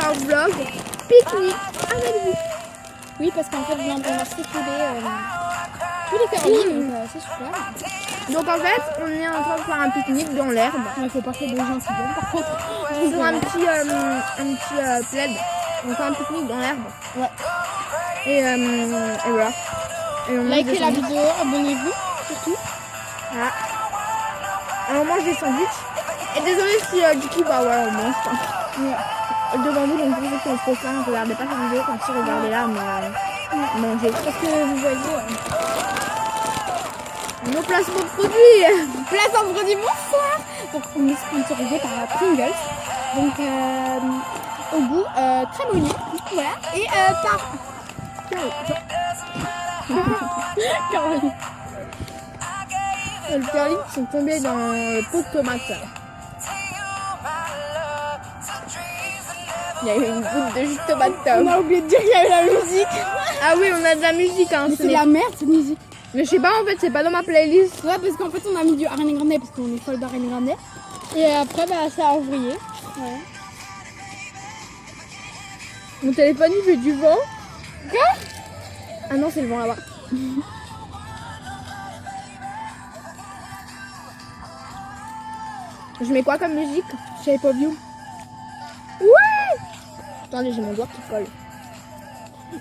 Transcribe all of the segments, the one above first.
faire un vlog pique-nique avec vous. Oui, parce qu'en fait, on a circulé tous les Carolines, donc c'est super. Donc en fait, on est en train de faire un pique-nique dans l'herbe. Il faut pas que les gens s'y viennent. Par contre, Sur un petit plaid. On fait un pique-nique dans l'herbe. Ouais. Et voilà. Et on mange likez des la sandwichs. vidéo, abonnez-vous, surtout. Voilà. Et on mange des sandwichs. Et désolé si du coup, bah voilà, on mange pas. Devant vous, donc pour ceux qui ont trop faim, regardez pas cette vidéo comme si regardez là, mais mangez. Parce que vous voyez, Nos placements de produits. place vendredi, bonsoir. Donc on est sponsorisé par la Pringles. Donc au goût très mouillé. Voilà. Et par Caroline. Le curly qui sont tombés dans le pot de tomates. Il y a eu une goutte de jus de tomate. On a oublié de dire qu'il y avait la musique. Ah oui, on a de la musique. Hein, Mais c'est de la merde cette musique. Mais je sais pas, en fait, c'est pas dans ma playlist. Ouais, parce qu'en fait on a mis du Ariana Grande parce qu'on est folle d'Ariana Grande. Et après bah ça a envoyé. Voilà. Mon téléphone il fait du vent. Quoi? Ah non, c'est le vent là-bas. Je mets quoi comme musique? Shape of You. Ouais! Attendez, j'ai mon doigt qui colle.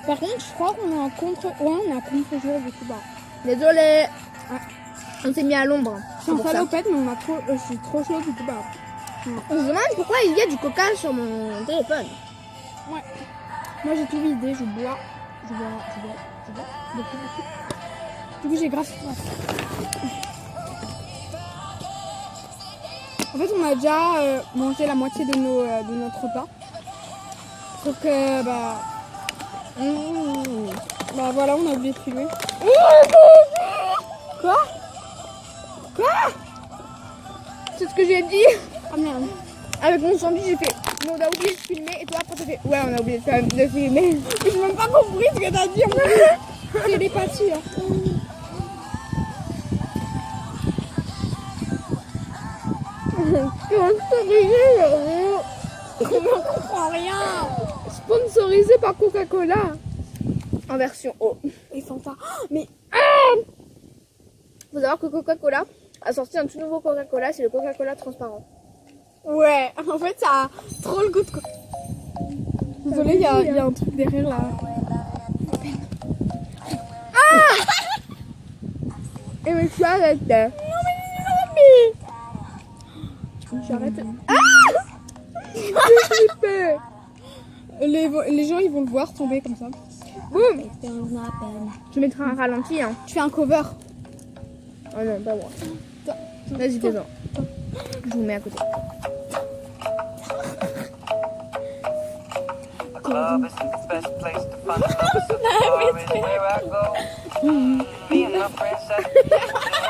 Par contre, je crois qu'on est en contre. Ouais, on est à contre-jour du coup. Bah. Désolé. On s'est mis à l'ombre. C'est en salopette, mais on a trop. Je suis trop chaud du coup. Bah. On se demande pourquoi il y a du coca sur mon téléphone. Ouais. Moi j'ai tout vidé, je bois. Beaucoup. Du coup j'ai grave soif. En fait on a déjà mangé la moitié de notre repas. Sauf que bah voilà, on a oublié de filmer. Quoi? C'est ce que j'ai dit. Ah merde. Avec mon sandwich, j'ai fait. Mais on a oublié de filmer. Et toi, après, t'as fait. Ouais, on a oublié de filmer. J'ai même pas compris ce que t'as dit. Télépathie. Hein. Sponsorisé, On comprend rien. sponsorisé par Coca-Cola. En version eau. Ils font ça. Mais Faut savoir que Coca-Cola a sorti un tout nouveau Coca-Cola. C'est le Coca-Cola transparent. ouais, en fait ça a trop le goût de quoi. Désolée, il y a un truc derrière là. Et mais tu arrêtes. Mais J'arrête. les gens ils vont le voir tomber comme ça. Boum. Je mettrai un ralenti. Hein. Tu fais un cover. Oh non, pas moi. Vas-y, fais-en. Je vous mets à côté. Club is the best place to find love. So far is where I go. Me and my friends at the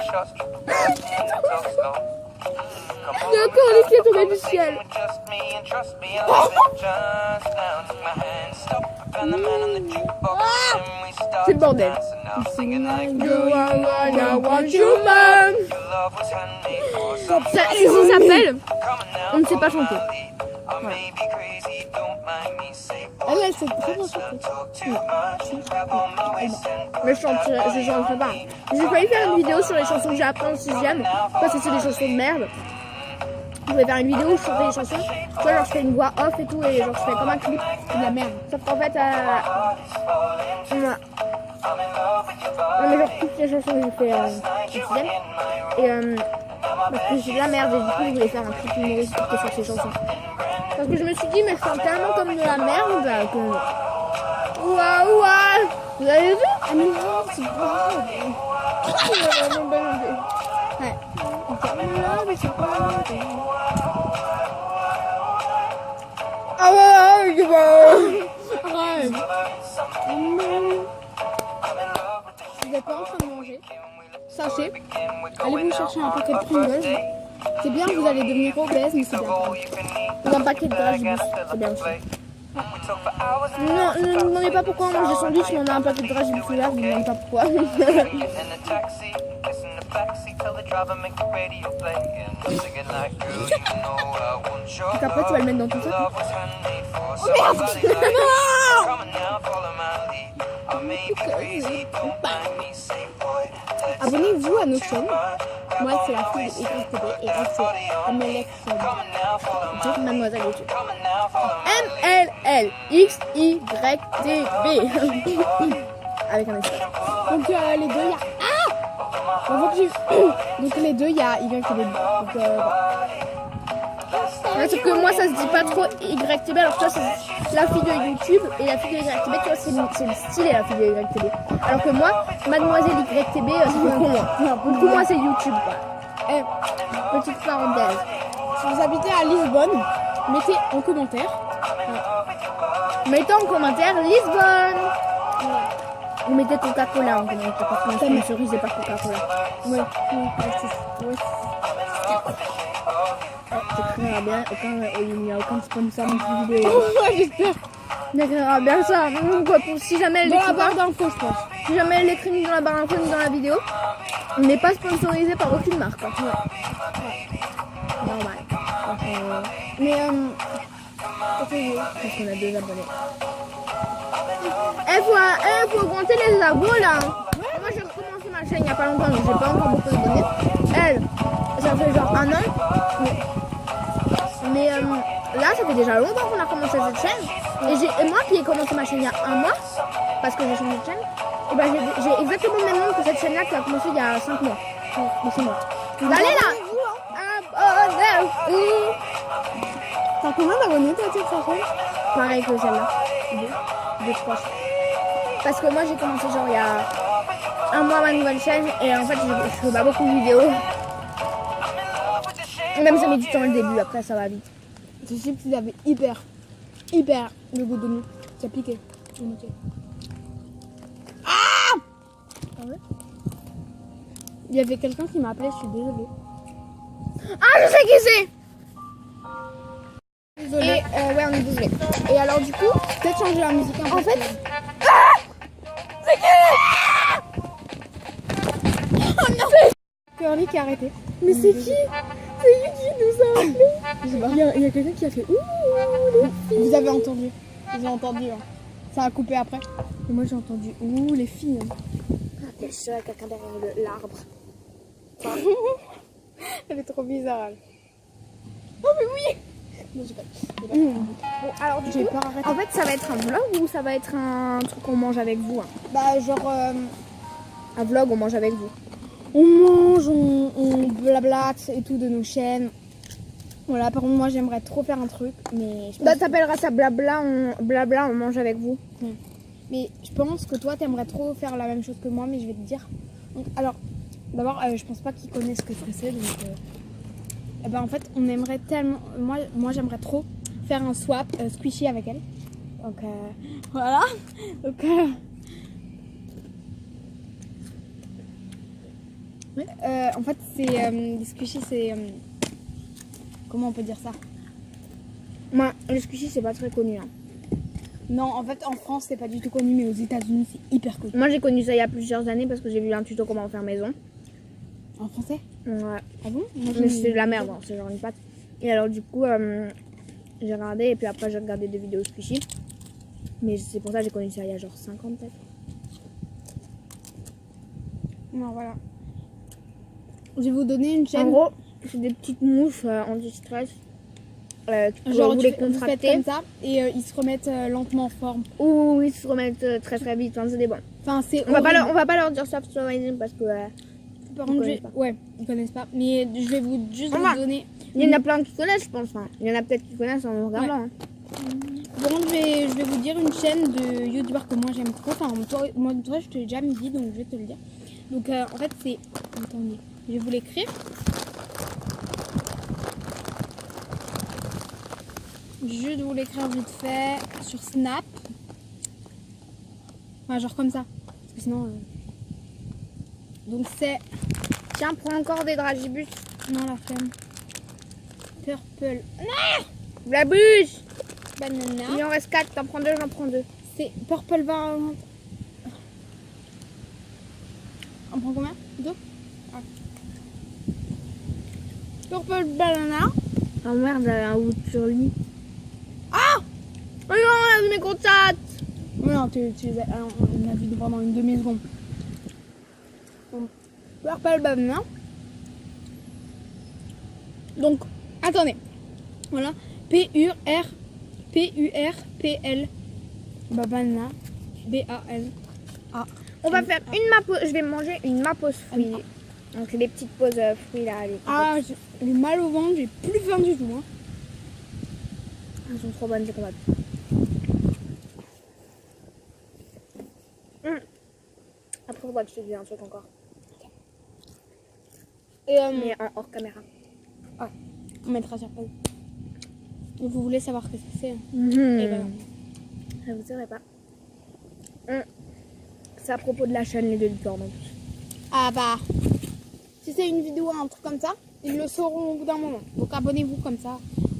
shots, triple bars, and talk slow. D'accord, les pieds tombés du ciel. Just me and trust me, I love it just now. Took my hand, stop, and the man on the jukebox, and we started C'est le bordel. dancing. Now singing like You are what I want you, man. your love was handmade for some. Ça s'appelle Coming now On ne sait pas from chanter. my lead. I may be crazy, don't mind me, say Elle sait très bien chanter. talk too much, grab on my waist and Mais je chanterai pas. J'ai failli faire une vidéo sur les chansons que j'ai apprises en 6ème. Parce que c'est des chansons de merde. Je voulais faire une vidéo où je chantais les chansons. Tu vois, genre je fais une voix off et tout. Et genre je fais comme un clip. C'est de la merde. Sauf qu'en fait, non, mais genre toutes les chansons que j'ai fait en 6ème. Et parce que j'ai de la merde. Et du coup, je voulais faire un clip humoristique sur ces chansons. Parce que je me suis dit, mais je chante tellement comme de la merde que. Ouah, ouah. Vous avez vu? Ah mais non, c'est pas grave. C'est vraiment bonne idée. Ouais. Ah ouais, ouais. Arrête. Vous êtes pas en train de manger. Sachez, allez vous chercher un paquet de Pringles. C'est bien, vous allez devenir obèse, mais c'est bien. Ou un paquet de dragibus, c'est bien aussi. Non, ne me demandez pas pourquoi on mange des sandwichs, mais on a un paquet de dragibus là, je ne me demande pas pourquoi. drive and make the radio play. And I'm singing like, girl, you know I want your Donc après, tu vas le mettre dans ton sac. love was handmade for somebody like you. Come on now, follow my lead. I may be crazy, don't mind me, say boy. Let's Abonnez-vous à nos chaînes. Moi, c'est la fille de YTB et elle, c'est Amelec. come on now, follow my Donc, mademoiselle YouTube. Come on now, follow MLLXYTB. Avec un espace. Donc les deux, il y a... Ah en fait, donc les deux, il y a YTB. Donc voilà. Ouais, sauf que moi ça se dit pas trop YTB, alors toi c'est la fille de YouTube et la fille de YTB, tu vois c'est le style et la fille de YTB. Alors que moi, mademoiselle YTB, ça fait con moi. Pour moi c'est YouTube quoi. Petite parenthèse. Si vous habitez à Lisbonne, mettez en commentaire. Mettez en commentaire Lisbonne. Ou mettez Coca-Cola en commentaire parce qu'on est sponsorisé par Coca-Cola. Ouais. T'écriras bien, il n'y a aucun sponsor dans cette vidéo. Ouais, j'espère. T'écriras bien ça. Quoi, si jamais elle Dans la l'écrit barre pas, d'infos, je pense. si jamais elle l'écrit ni dans la barre d'infos ni dans la vidéo, on n'est pas sponsorisé par aucune marque. Quoi. Normal. Mais Parce qu'on a 2 abonnés. Faut augmenter les abos là. Moi j'ai recommencé ma chaîne il n'y a pas longtemps, donc j'ai pas encore beaucoup d'abonnés. Elle, ça fait genre 1 an. Mais là, ça fait déjà longtemps qu'on a commencé cette chaîne. Et moi qui ai commencé ma chaîne il y a 1 mois, parce que j'ai changé de chaîne, et ben j'ai exactement le même nombre que cette chaîne-là qui a commencé il y a 5 mois. Mais c'est moi. Allez là, abonnez-vous. t'as combien d'abonnés toi, sur ta chaîne? Pareil que celle-là. 2, 3. Parce que moi j'ai commencé genre il y a 1 mois ma nouvelle chaîne et en fait je fais pas beaucoup de vidéos. Même ça met du temps le début, après ça va vite. Ces chips, ils avaient hyper le goût de nous. Ça piqué. Ah ouais. Il y avait quelqu'un qui m'a appelé, je suis désolée. Ah je sais qui c'est. Désolée. Et ouais on est désolé. Et alors du coup, Peut-être changer la musique un peu. en fait, Curly qui a arrêté. mais c'est qui? C'est lui qui nous a appelé. Je sais pas. Il y a quelqu'un qui a fait ouh les filles. Vous avez entendu. Ils ont entendu. Hein. Ça a coupé après. Et moi j'ai entendu ouh les filles. Il y a sûr quelqu'un derrière l'arbre. Elle est trop bizarre. Elle. Oh mais oui. Non, j'ai pas. Bon, alors du J'ai coup, pas arrêté. en fait ça va être un vlog ou ça va être un truc qu'on mange avec vous hein? Bah genre Un vlog on mange avec vous. on mange, on blablate et tout de nos chaînes. Voilà, par contre moi j'aimerais trop faire un truc, mais je pense, Bah t'appelleras ça blabla, on mange avec vous. mais je pense que toi t'aimerais trop faire la même chose que moi, mais je vais te dire. Donc, alors, d'abord je pense pas qu'ils connaissent ce que c'est, donc eh ben, en fait on aimerait tellement, moi j'aimerais trop faire un swap squishy avec elle. Donc voilà. Donc en fait c'est les squishy, c'est comment on peut dire ça? Moi, le squishy c'est pas très connu. Hein. Non, en fait en France c'est pas du tout connu, mais aux États-Unis c'est hyper connu. Moi j'ai connu ça il y a plusieurs années parce que j'ai vu un tuto comment faire maison. En français? Ouais. Ah bon? Moi, Mais c'est de la merde, hein, c'est genre une pâte. Et alors du coup, j'ai regardé et puis après j'ai regardé des vidéos squishy. Mais c'est pour ça que j'ai connu ça il y a genre 5 ans peut-être. Non, voilà. Je vais vous donner une chaîne. En gros, c'est des petites mousses anti-stress. Tu genre vous les vous faites contracter comme ça et ils se remettent lentement en forme. ou ils se remettent très très vite. Enfin, ça dépend. Enfin c'est On va horrible. pas leur dire soft storage parce que Par ils contre, connaissent pas. ouais, ils connaissent pas. Mais je vais vous juste On vous va. donner. il y en a plein qui connaissent, je pense. Hein. Il y en a peut-être qui connaissent en regardant. Hein. Par contre, je vais vous dire une chaîne de youtubeurs que moi j'aime trop. Enfin, toi je te l'ai déjà dit, donc je vais te le dire. Donc en fait c'est. Attendez, je vais vous l'écrire. Je vais vous l'écrire vite fait sur Snap. Enfin, genre comme ça. Parce que sinon. Donc c'est. Tiens, prends encore des dragibus. Non, la flemme. Purple La bûche. Banana. Il en reste 4, t'en prends 2, j'en prends 2. C'est Purple Valentine. On prend combien? 2? Purple Banana. Oh merde, elle a un bout sur lui. Ah! Oh non, elle a vu mes contacts! Non, on a vu pendant une demi-seconde. Donc, Purple Banana. Donc, attendez. Voilà. Purple Banana. BANA. On va faire une mapose. Je vais manger une mapose fruits. Donc les petites pauses fruits là. Ah, j'ai mal au ventre, j'ai plus faim du tout. Hein. Elles sont trop bonnes, j'ai pas mal. Après, on va que je te dise un truc encore. Et Mais hors caméra. on mettra sur pause. Vous voulez savoir ce que c'est? Et Et ben, je vous dirai pas. C'est à propos de la chaîne Les Deux Licornes en plus. ah bah, si c'est une vidéo, un truc comme ça, ils le sauront au bout d'un moment. Donc abonnez-vous comme ça,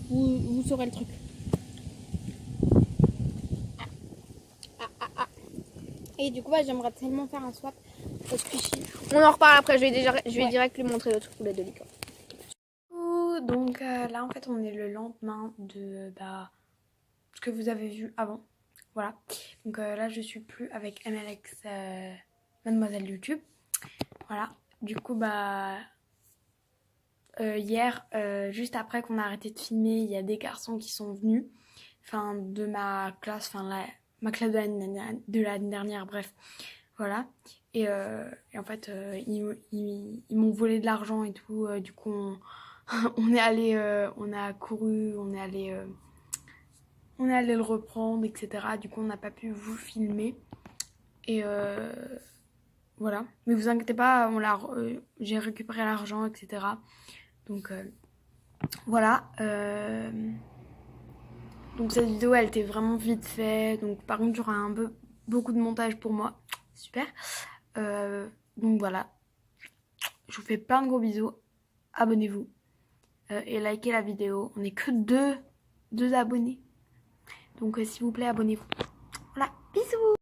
vous saurez le truc. Et du coup, j'aimerais tellement faire un swap au squishy. On en reparle après, je vais direct lui montrer le truc pour Les Deux Licornes. Donc là, en fait, on est le lendemain de ce que vous avez vu avant. Voilà. Donc là, je suis plus avec MLX Mademoiselle YouTube. Voilà. Du coup, hier, juste après qu'on a arrêté de filmer, il y a des garçons qui sont venus. Enfin, de ma classe, ma classe de l'année dernière, bref. Voilà. Et en fait, ils m'ont volé de l'argent et tout. Du coup, on est allé, on a couru, on est allé le reprendre, etc. Du coup, on n'a pas pu vous filmer. Et voilà. Mais vous inquiétez pas, j'ai récupéré l'argent, etc. Donc voilà. Donc cette vidéo, elle était vraiment vite fait. Donc par contre, il y aura beaucoup de montage pour moi. Super. Donc voilà. Je vous fais plein de gros bisous. Abonnez-vous. Et likez la vidéo. On n'est que deux abonnés. Donc s'il vous plaît, abonnez-vous. Voilà. Bisous.